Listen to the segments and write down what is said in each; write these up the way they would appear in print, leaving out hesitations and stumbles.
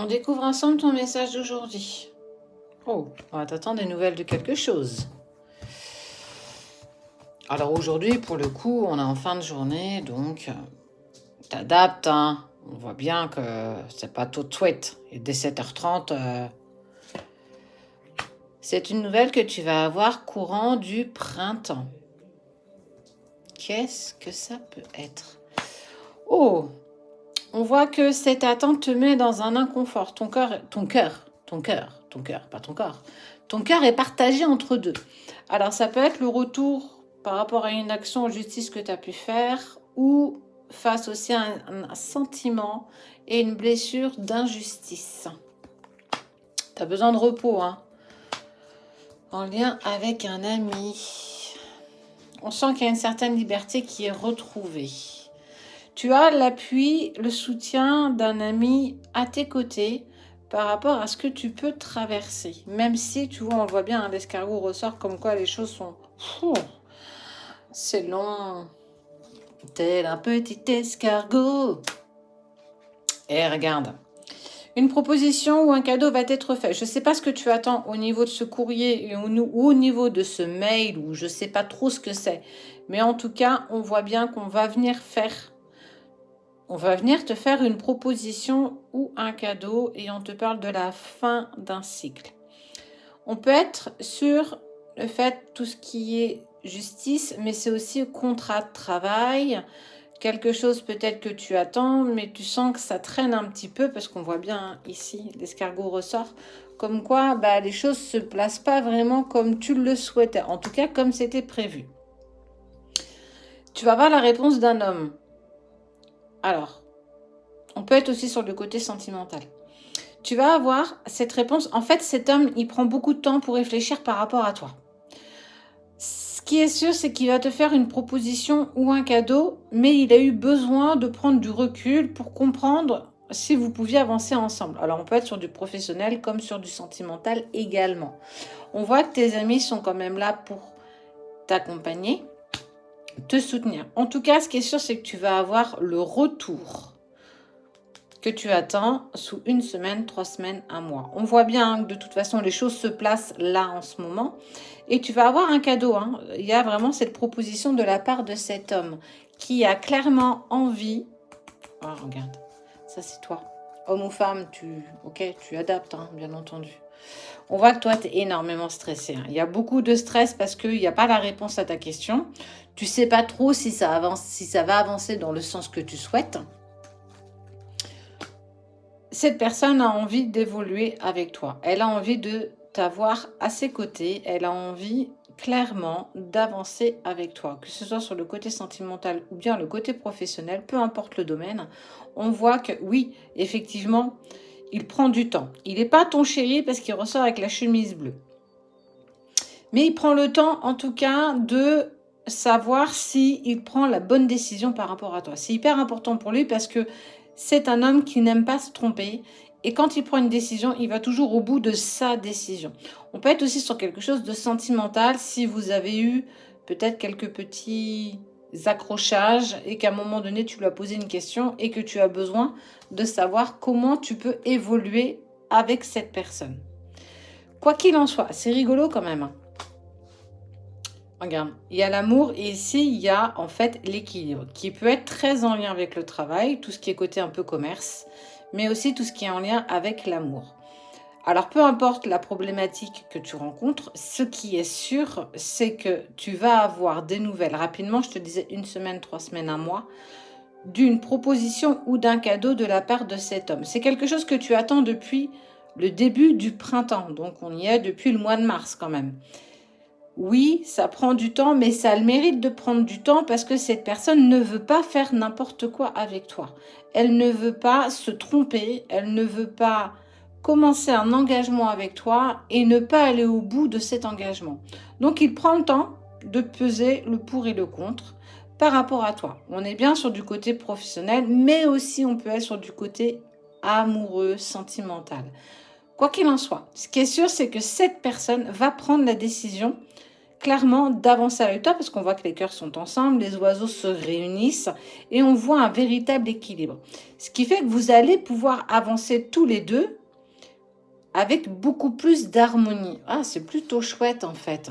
On découvre ensemble ton message d'aujourd'hui. Oh, on va t'attendre des nouvelles de quelque chose. Alors aujourd'hui, pour le coup, on est en fin de journée, donc t'adaptes, hein. On voit bien que c'est pas tout de suite. Et dès 7h30, c'est une nouvelle que tu vas avoir courant du printemps. Qu'est-ce que ça peut être? Oh, on voit que cette attente te met dans un inconfort. Ton cœur, pas ton corps. Ton cœur est partagé entre deux. Alors ça peut être le retour par rapport à une action en justice que tu as pu faire ou face aussi à un sentiment et une blessure d'injustice. Tu as besoin de repos, hein, en lien avec un ami. On sent qu'il y a une certaine liberté qui est retrouvée. Tu as l'appui, le soutien d'un ami à tes côtés par rapport à ce que tu peux traverser. Même si, tu vois, on le voit bien, hein, l'escargot ressort comme quoi les choses sont... c'est long. Tel un petit escargot. Et regarde. Une proposition ou un cadeau va être fait. Je ne sais pas ce que tu attends au niveau de ce courrier ou au niveau de ce mail ou je ne sais pas trop ce que c'est. Mais en tout cas, on voit bien qu'on va venir faire... On va venir te faire une proposition ou un cadeau et on te parle de la fin d'un cycle. On peut être sur le fait tout ce qui est justice, mais c'est aussi contrat de travail, quelque chose peut-être que tu attends, mais tu sens que ça traîne un petit peu parce qu'on voit bien hein, ici, l'escargot ressort, comme quoi les choses ne se placent pas vraiment comme tu le souhaitais, en tout cas comme c'était prévu. Tu vas avoir la réponse d'un homme. Alors, on peut être aussi sur le côté sentimental. Tu vas avoir cette réponse. En fait, cet homme, il prend beaucoup de temps pour réfléchir par rapport à toi. Ce qui est sûr, c'est qu'il va te faire une proposition ou un cadeau, mais il a eu besoin de prendre du recul pour comprendre si vous pouviez avancer ensemble. Alors, on peut être sur du professionnel comme sur du sentimental également. On voit que tes amis sont quand même là pour t'accompagner, te soutenir. En tout cas, ce qui est sûr, c'est que tu vas avoir le retour que tu attends sous 1 semaine, 3 semaines, 1 mois. On voit bien que de toute façon, les choses se placent là en ce moment. Et tu vas avoir un cadeau. Hein. Il y a vraiment cette proposition de la part de cet homme qui a clairement envie... Oh, regarde, ça c'est toi. Homme ou femme, tu adaptes, hein, bien entendu. On voit que toi, tu es énormément stressé. Hein. Il y a beaucoup de stress parce qu'il n'y a pas la réponse à ta question. Tu ne sais pas trop si ça va avancer dans le sens que tu souhaites. Cette personne a envie d'évoluer avec toi. Elle a envie de t'avoir à ses côtés. Elle a envie clairement d'avancer avec toi. Que ce soit sur le côté sentimental ou bien le côté professionnel, peu importe le domaine. On voit que oui, effectivement, il prend du temps. Il n'est pas ton chéri parce qu'il ressort avec la chemise bleue. Mais il prend le temps en tout cas de savoir s'il prend la bonne décision par rapport à toi. C'est hyper important pour lui parce que c'est un homme qui n'aime pas se tromper. Et quand il prend une décision, il va toujours au bout de sa décision. On peut être aussi sur quelque chose de sentimental si vous avez eu peut-être quelques petits accrochages et qu'à un moment donné, tu lui as posé une question et que tu as besoin de savoir comment tu peux évoluer avec cette personne. Quoi qu'il en soit, c'est rigolo quand même. Regarde, il y a l'amour et ici, il y a en fait l'équilibre qui peut être très en lien avec le travail, tout ce qui est côté un peu commerce, mais aussi tout ce qui est en lien avec l'amour. Alors, peu importe la problématique que tu rencontres, ce qui est sûr, c'est que tu vas avoir des nouvelles rapidement, je te disais 1 semaine, 3 semaines, 1 mois, d'une proposition ou d'un cadeau de la part de cet homme. C'est quelque chose que tu attends depuis le début du printemps, donc on y est depuis le mois de mars quand même. Oui, ça prend du temps, mais ça a le mérite de prendre du temps parce que cette personne ne veut pas faire n'importe quoi avec toi. Elle ne veut pas se tromper, elle ne veut pas commencer un engagement avec toi et ne pas aller au bout de cet engagement. Donc, il prend le temps de peser le pour et le contre par rapport à toi. On est bien sur du côté professionnel, mais aussi on peut être sur du côté amoureux, sentimental. Quoi qu'il en soit, ce qui est sûr, c'est que cette personne va prendre la décision clairement d'avancer avec toi parce qu'on voit que les cœurs sont ensemble, les oiseaux se réunissent et on voit un véritable équilibre. Ce qui fait que vous allez pouvoir avancer tous les deux avec beaucoup plus d'harmonie. Ah, c'est plutôt chouette en fait.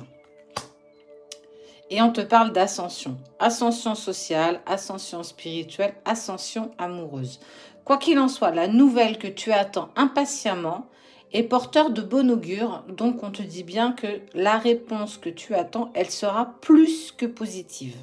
Et on te parle d'ascension. Ascension sociale, ascension spirituelle, ascension amoureuse. Quoi qu'il en soit, la nouvelle que tu attends impatiemment est porteur de bon augure. Donc, on te dit bien que la réponse que tu attends, elle sera plus que positive.